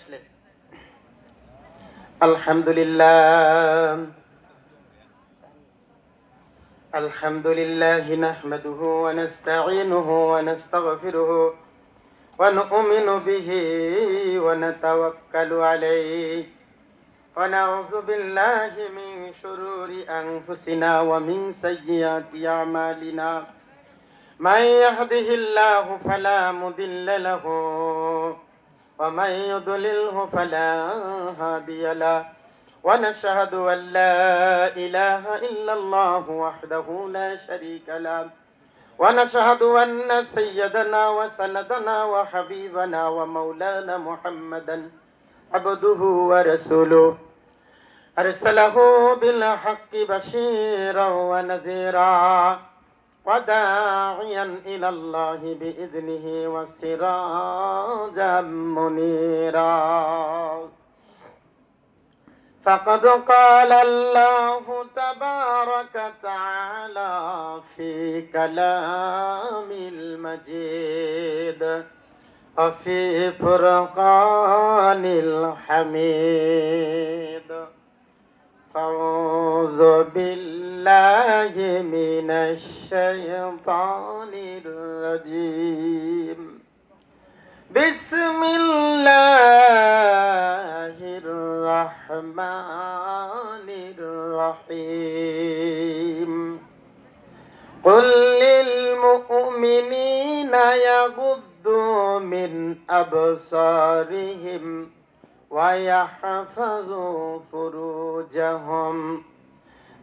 আসলেন। আলহামদুলিল্লাহ আলহামদুলিল্লাহ নাহমাদুহু ওয়া নাস্তাঈনুহু ওয়া নাস্তাগফিরুহু ওয়া নু'মিনু বিহি ওয়া নাতাওয়াক্কালু আলাইহি ওয়া নাউযু বিল্লাহি মিন শুরুরি আনফুসিনা ওয়া মিন সাইয়্যাতি আ'মালিনা মান ইয়াহদিহিল্লাহু ফালা মুদিল্লা লাহু ومن يضلله فلا هادي له ونشهد أن لا إله إلا الله وحده لا شريك له ونشهد أن سيدنا وسندنا وحبيبنا ومولانا محمدا عبده ورسوله أرسله بالحق بشيرا ونذيرا وداعيا إلى الله بإذنه وسراجا منيرا فقد قال الله تبارك وتعالى في كلام المجيد وفي فرقان الحميد أعوذ بالله من الشيطان الرجيم بسم الله الرحمن الرحيم قل للمؤمنين يغضوا من أبصارهم ويحفظوا فروجهم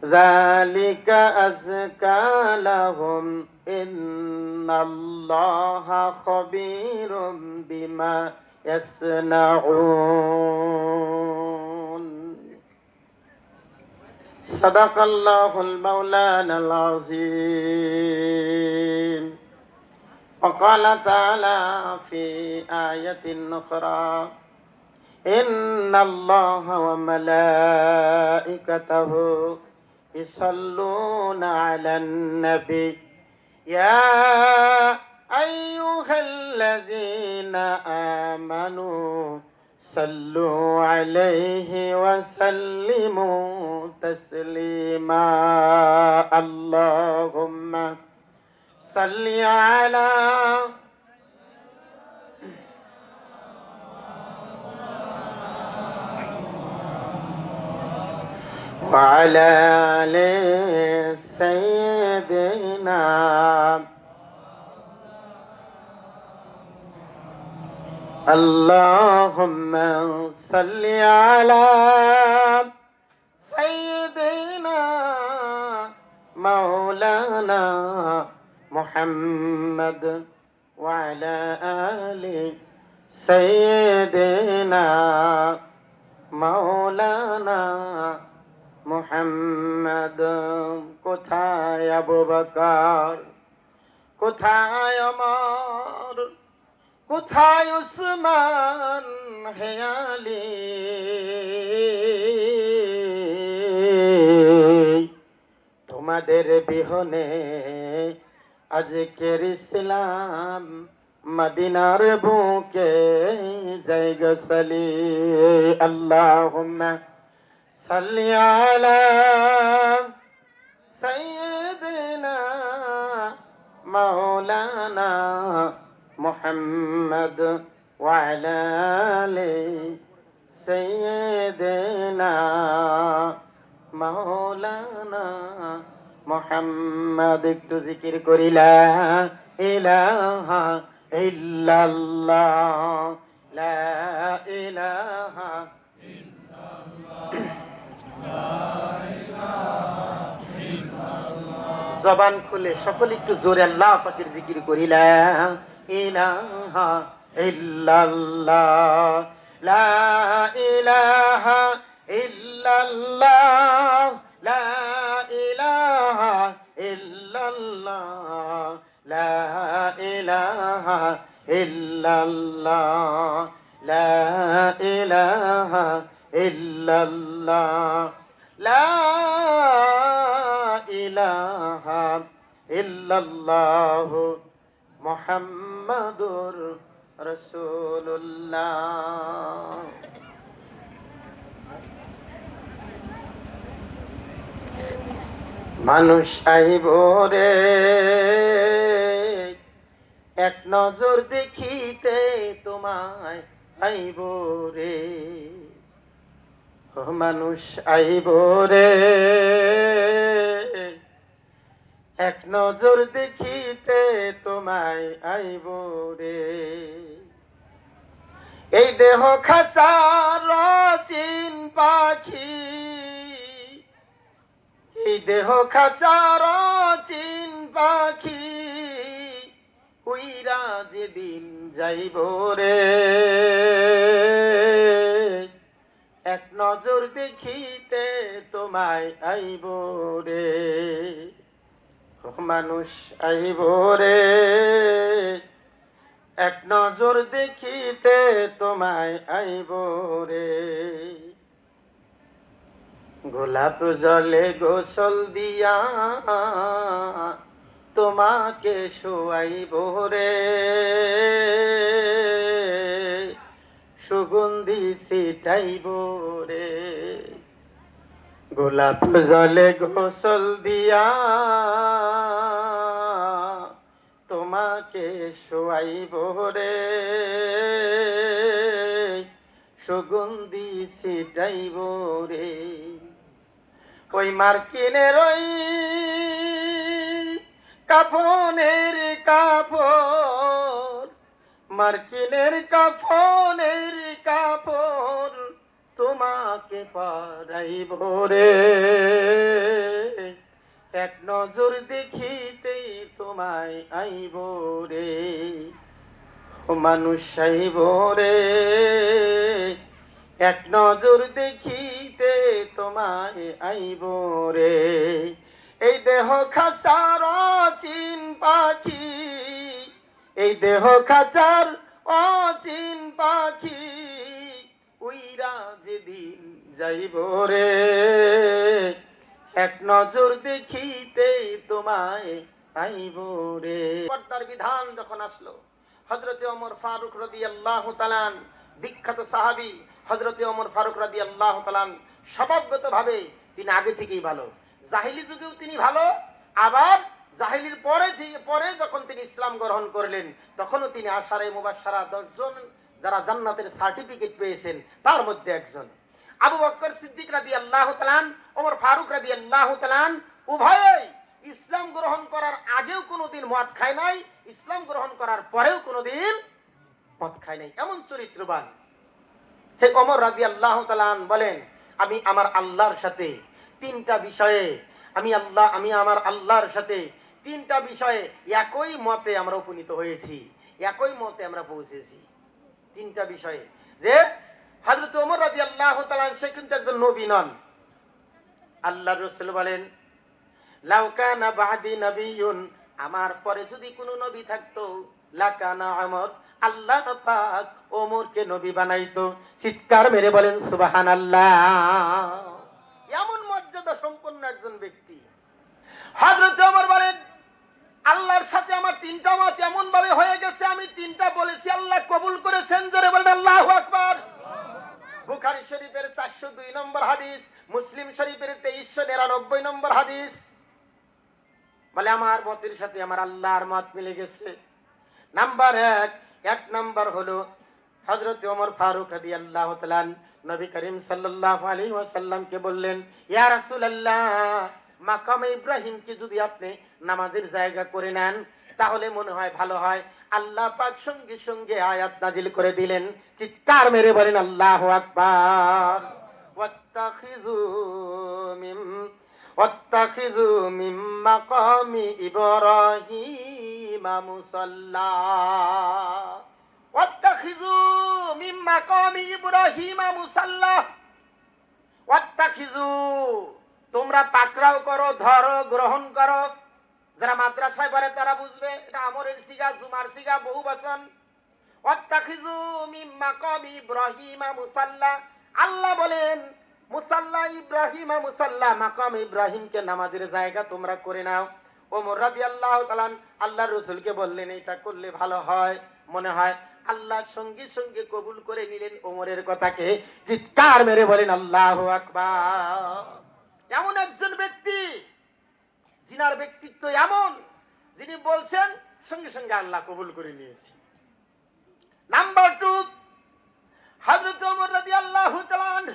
ذلك أزكى لهم إن الله خبير بما يصنعون صدق الله المولانا العظيم وقال تعالى في آية أخرى إن الله وملائكته يصلون على النبي يا أيها الذين آمنوا صلوا عليه وسلموا تسليما اللهم صل على وعلى آل سيدنا اللهم صل على سيدنا مولانا محمد وعلى آل سيدنا مولانا মুহাম্মদ কোথায় আবু বকর কোথায় ওমর কোথায় উসমান হে আলী তোমাদের বিহনে আজকের ইসলাম মদিনার বুকে জায়গা সালি আল্লাহুম্মা صل على سيدنا مولانا محمد وعلى آل سيدنا مولانا محمد একটু জিকির করি লা ইলাহা ইল্লাল্লাহ লা ইলাহা জবান খুলে সকলে একটু জোরে আল্লাহ পাকের জিকির করি লা ইলাহা ইল্লাল্লাহ লা ইলাহা ইল্লাল্লাহ লা ইলাহা ইল্লাল্লাহ লা ইলাহা ইল্লাল্লাহ লা ইলাহা ইল্লাল্লাহ লা ইলাহা ইল্লাল্লাহ মুহাম্মাদুর রাসূলুল্লাহ। মানুষ আইব রে এক নজর দেখিতে তোমায় আইব রে, ও মানুষ আইব রে এক নজর দেখিতে তোমায় আইব রে। এই দেহ খাঁচার চিন পাখি, এই দেহ খাঁচার চিন পাখি উইরা যেদিন যাইব রে এক নজর দেখিতে তোমায় আইব রে, ও মানুষ আইব রে এক নজর দেখিতে তোমায় আইব রে। গোলাপ জলে গোসল দিয়া তোমাকে শোয়াইব রে, সুগন্ধি ছিটাইব রে। গোলাপ জলে গোসল দিয়া তোমাকে শোয়াইব রে, সুগন্ধি ছিটাইব রে। ওই মার্কিনের ওই কাফনের কাপড়, মার্কিনের কাফনের কাপড় তোমাকে পরাইব রে এক নজর দেখিতেই তোমায় আইব রে, ও মানুষ আইব রে এক নজর দেখিতে তোমায় আইব রে। এই দেহ খাঁচার অচিন পাখি, এই দেহ খাঁচার অচিন পাখি উইরা যেদিন যাইব রে এক নজর দেখিতে তোমায় আইব রে। পর্দার বিধান যখন আসলো, হযরতে ওমর ফারুক রাদিয়াল্লাহু তাআলা বিখ্যাত সাহাবী হযরতে ওমর ফারুক রাদিয়াল্লাহু তাআলা স্বভাবগতভাবে তিনি আগে থেকেই ভালো, জাহিলি যুগেও তিনি ভালো, আবার জাহিলির পরে যখন তিনি ইসলাম গ্রহণ করলেন তখনও তিনি আশারে মুবাশশারা 10 জন যারা জান্নাতের সার্টিফিকেট পেয়েছেন তার মধ্যে একজন। আবু বকর সিদ্দিক রাদিয়াল্লাহু তাআলা, ওমর ফারুক রাদিয়াল্লাহু তাআলা উভয়েই ইসলাম গ্রহণ করার আগেও কোনোদিন মদ খায় নাই, ইসলাম গ্রহণ করার পরেও কোনোদিন মদ খায় নাই, এমন চরিত্রবান। সেই ওমর রাদিয়াল্লাহু তাআলা বলেন, আমি আমার আল্লাহর সাথে তিনটা বিষয়ে আমি আমার আল্লাহর সাথে তিনটা বিষয়ে একই মতে আমরা উপনীত হয়েছি, একই মতে আমরা পৌঁছেছি। তিনটা বিষয়ে যে হযরত ওমর রাদিয়াল্লাহু তাআলা সে কিন্তু একজন নবী নন। আল্লাহর রাসূল বলেন, লাউ কানা বাদি নাবিয়্যুন, আমার পরে যদি কোনো নবী থাকতো, লাকানা ওমর, আল্লাহ পাক ওমরকে নবী বানাইতো। চিৎকার মেরে বলেন সুবহানাল্লাহ। এমন মর্যাদা সম্পন্ন একজন ব্যক্তি। হযরত ওমর বলেন, আল্লাহর সাথে আমার তিনটা মত এমন ভাবে হয়ে গেছে, আমি তিনটা বলেছি আল্লাহ কবুল করেছেন। জোরে বলেন আল্লাহু আকবার। বুখারী শরীফের 402 নম্বর হাদিস, মুসলিম শরীফের 2399 নম্বর হাদিস। বলে আমার মতের সাথে আমার আল্লাহর মত মিলে গেছে। নাম্বার এক নাম্বার হলো হযরত ওমর ফারুক রাদিয়াল্লাহু তাআলা নবী করিম সাল্লাল্লাহু আলাইহি ওয়াসাল্লামকে বললেন, ইয়া রাসূলুল্লাহ, মাকামে ইব্রাহিমকে যদি আপনি নামাজের জায়গা করে নেন তাহলে মনে হয় ভালো হয়। আল্লাহ পাক সঙ্গে সঙ্গে আয়াত নাজিল করে দিলেন। চিৎকার মেরে বলেন আল্লাহু আকবার। ওয়াত্তাখিযু মিন মাকামি ইব্রাহিম মুসাল্লা, ওয়াত্তাখিযু মিন মাকামি ইব্রাহিম মুসাল্লা। ওয়াত্তাখিযু, তোমরা পাকড়াও করো, ধরো, গ্রহণ করো। যারা মাদ্রাসায় পড়ে তারা বুঝবে, এটা আমরের সিগা, জুমার সিগা, বহু বচন। ওয়াত্তাখিযু মিন মাকামি ইব্রাহিম মুসাল্লা, আল্লাহ বলেন মুসাল্লা ইব্রাহিম মুসাল্লা, মাকাম ইব্রাহিমকে নামাজের জায়গা তোমরা করে নাও। ওমর রাদিয়াল্লাহু তাআলা আল্লাহর রাসূলকে বললেন, এটা করলে ভালো হয়, মনে হয় আল্লাহ সঙ্গে সঙ্গে কবুল করে নিলেন ওমরের কথাকে। চিৎকার মেরে বলেন আল্লাহু আকবার। এমন একজন ব্যক্তি জিনার ব্যক্তিত্ব এমন, যিনি বলছেন সঙ্গে সঙ্গে আল্লাহ কবুল করে নিয়েছে। নাম্বার 2, হযরত ওমর রাদিয়াল্লাহু তাআলা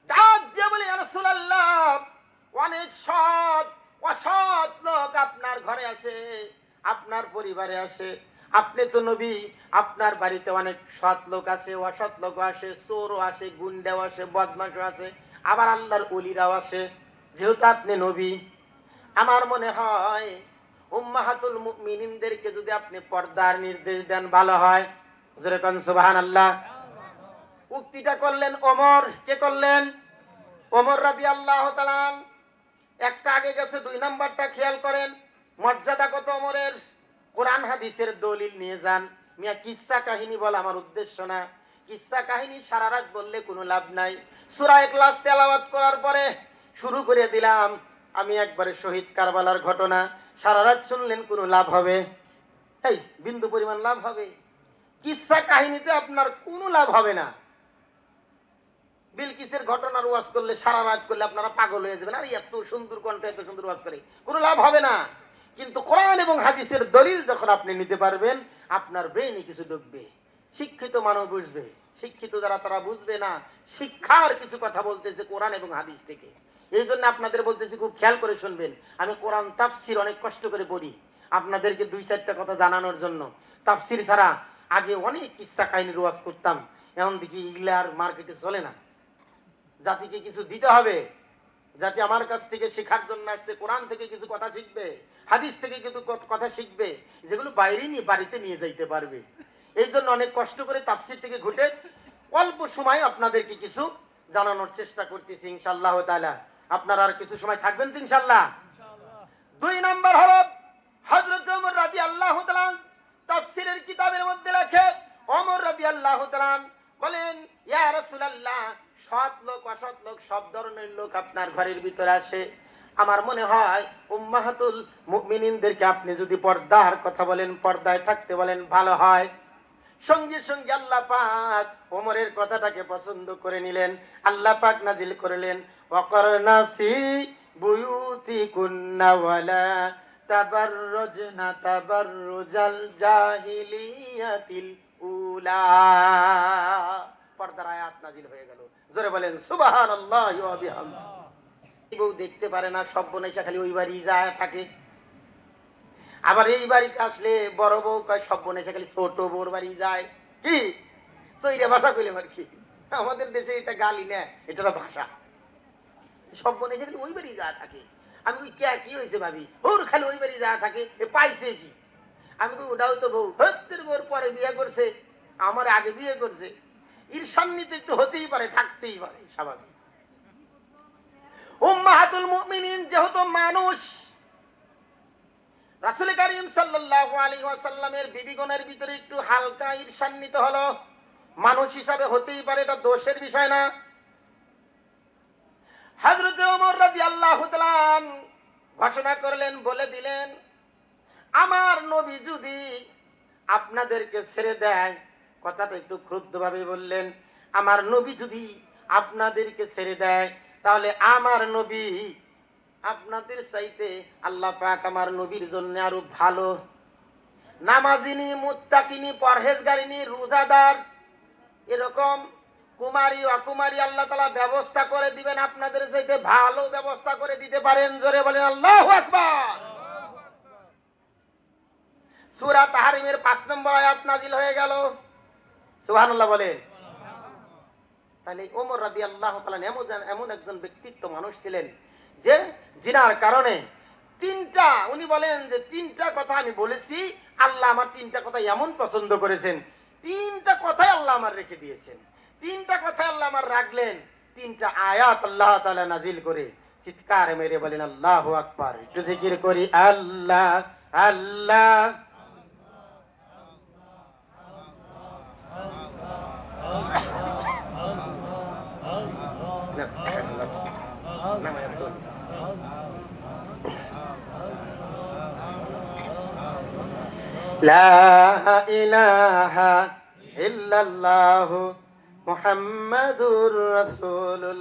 ডাক দিয়ে বলে, ইয়া রাসূলুল্লাহ, অনেক অসৎ লোক আপনার ঘরে আসে, আপনার পরিবারে আসে। আপনি তো নবী, আপনার বাড়িতে অনেক সৎ লোক আছে, অসৎ লোক আসে, চোরও আসে, গুন্ডাও আসে, বদমাশও আছে, আবার আল্লাহর ওলিরাও আসে। যেহেতু আপনি নবী, আমার মনে হয় উম্মাহাতুল মুমিনিনদেরকে যদি আপনি পর্দার নির্দেশ দেন ভালো হয়। জোরে কোন সুবহানাল্লাহ। উক্তিটা করলেন ওমর। কে করলেন? ওমর রাদিয়াল্লাহু তাআলা। একটা আগে গেছে, 2 নাম্বারটা খেয়াল করেন। মর্যাদা কত ওমরের? কোরআন হাদিসের দলিল নিয়ে যান। মিয়া কিসসা কাহিনী বলা আমার উদ্দেশ্য না। কিসসা কাহিনী সারা রাত বললে কোনো লাভ নাই। সূরা ইখলাস তেলাওয়াত করার পরে শুরু করে দিলাম আমি একবারে শহীদ কারবালার ঘটনা। সারা রাত শুনলেন কোনো লাভ হবে? এই বিন্দু পরিমাণ লাভ হবে? কিসসা কাহিনীতে আপনার কোনো লাভ হবে না। বিলকিসের ঘটনার ওয়াজ করলে, সারা রাত করলে আপনারা পাগল হয়ে যাবেন। আর এত সুন্দর কণ্ঠে এত সুন্দর ওয়াজ করে কোনো লাভ হবে না। কিন্তু কোরআন এবং হাদিসের দলিল যখন আপনি নিতে পারবেন, আপনার ব্রেইনে কিছু ঢুকবে, শিক্ষিত মানুষ বুঝবে। শিক্ষিত যারা তারা বুঝবে না, শিক্ষার কিছু কথা বলতেছে কোরআন এবং হাদিস থেকে। এই জন্য আপনাদের বলতেছি, খুব খেয়াল করে শুনবেন। আমি কোরআন তাফসির অনেক কষ্ট করে পড়ি আপনাদেরকে 2-4টা কথা জানানোর জন্য। তাফসির ছাড়া আগে অনেক কিসসা কাহিনীর ওয়াজ করতাম, এখন দেখি এগুলা আর মার্কেটে চলে না। জাতিকে কিছু দিতে হবে, জাতি আমার কাছ থেকে শেখার জন্য আসছে, কোরআন থেকে কিছু কথা শিখবে, হাদিস থেকে কিছু কথা শিখবে, যেগুলো বাইরে নিয়ে বাড়িতে নিয়ে যাইতে পারবে। এই জন্য অনেক কষ্ট করে তাফসীর থেকে ঘুরে অল্প সময় আপনাদেরকে কিছু জানানোর চেষ্টা করতেছি ইনশাআল্লাহ তাআলা। আপনারা আর কিছু সময় থাকবেন তো ইনশাআল্লাহ? 2 নাম্বার হলো হযরত ওমর রাদিয়াল্লাহু তাআলা তাফসীরের কিতাবের মধ্যে লেখে, ওমর রাদিয়াল্লাহু তাআলা বলেন, ইয়া রাসূলুল্লাহ, সৎ লোক অসৎ লোক সব ধরনের লোক আপনার ঘরের ভিতরে আসে। আমার মনে হয় উম্মাহাতুল মুমিনিনদেরকে আপনি যদি পর্দার কথা বলেন, পর্দায় থাকতে বলেন ভালো হয়। সঙ্গে সঙ্গে আল্লাহ পাক ওমরের কথাটাকে পছন্দ করে নিলেন। আল্লাহ পাক নাজিল করলেন, ওয়াকারনা ফি বুয়ুতিকুন্না ওয়ালা তাবাররুজনা তাবাররুজাল জাহিলিয়াতিল উলা। পর্দার আয়াত নাজিল হয়ে গেল। জোরে বলেন সুবহানাল্লাহি ওয়া বিহামদিহি। বউ দেখতে পারে না, সর্বনাশা খালি ওই বাড়ি যায় থাকে। আবার এই বাড়িতে আসলে বড় বউ কয় সর্বনাশা খালি ছোট বউর বাড়ি যায়। কি সইরা ভাষা কইলে আর কি, আমাদের দেশে এটা গালি না, এটা ভাষা। সর্বনাশা খালি ওই বাড়ি যায় থাকে। আমি কই কে কি হয়েছে ভাবি? ওর খালি ওই বাড়ি যায় থাকে, এ পাইছে কি? আমি কই ওটাও তো বউ, হত্তের বউর পরে বিয়ে করছে, আমার আগে বিয়ে করছে। ঈর্ষান্বিত একটু হতেই পারে, থাকতেই পারে, স্বাভাবিক। উম্মাহাতুল মুমিনিন যেহেতু মানুষ, রাসূল কারীম সাল্লাল্লাহু আলাইহি ওয়াসাল্লামের বিবিগণের ভিতরে একটু হালকা ঈর্ষান্বিত হলো। মানুষ হিসাবে হতেই পারে, এটা দোষের বিষয় না। হযরত ওমর রাদিয়াল্লাহু তাআলা ঘোষণা করলেন, বলে দিলেন, আমার নবী যদি আপনাদেরকে ছেড়ে দেয়, কথাটা একটু ক্ষুদ্রভাবে বললেন, আমার নবী যদি আপনাদেরকে ছেড়ে দেয়, তাহলে আমার নবী আপনাদের চাইতে আল্লাহ পাক আমার নবীর জন্য আরো ভালো নামাজিনী, মুত্তাকিনী, পরহেজগারিনী, রোজাদার, এরকম কুমারী অকুমারী আল্লাহ তাআলা ব্যবস্থা করে দিবেন, আপনাদের চাইতে ভালো ব্যবস্থা করে দিতে পারেন। জোরে বলেন আল্লাহু আকবার। সূরা তাহরিমের 5 নম্বর আয়াত নাজিল হয়ে গেল। সুবহানাল্লাহ বলে। তাহলে ওমর রাদিয়াল্লাহু তাআলা এমন একজন ব্যক্তিত্ব মানুষ ছিলেন যে জিনার কারণে 3টা, উনি বলেন যে 3টা কথা আমি বলেছি, আল্লাহ আমার 3টা কথা এমন পছন্দ করেছেন, 3টা কথাই আল্লাহ আমার রেখে দিয়েছেন। 3টা কথাই আল্লাহ আমার রাখলেন। 3টা আয়াত আল্লাহ তাআলা নাজিল করে চিৎকার মেরে বলেন আল্লাহু আকবার। একটু জিকির করি আল্লাহ আল্লাহ। লা ইলাহা ইল্লাল্লাহু মুহাম্মাদুর রাসূলুল্লাহ।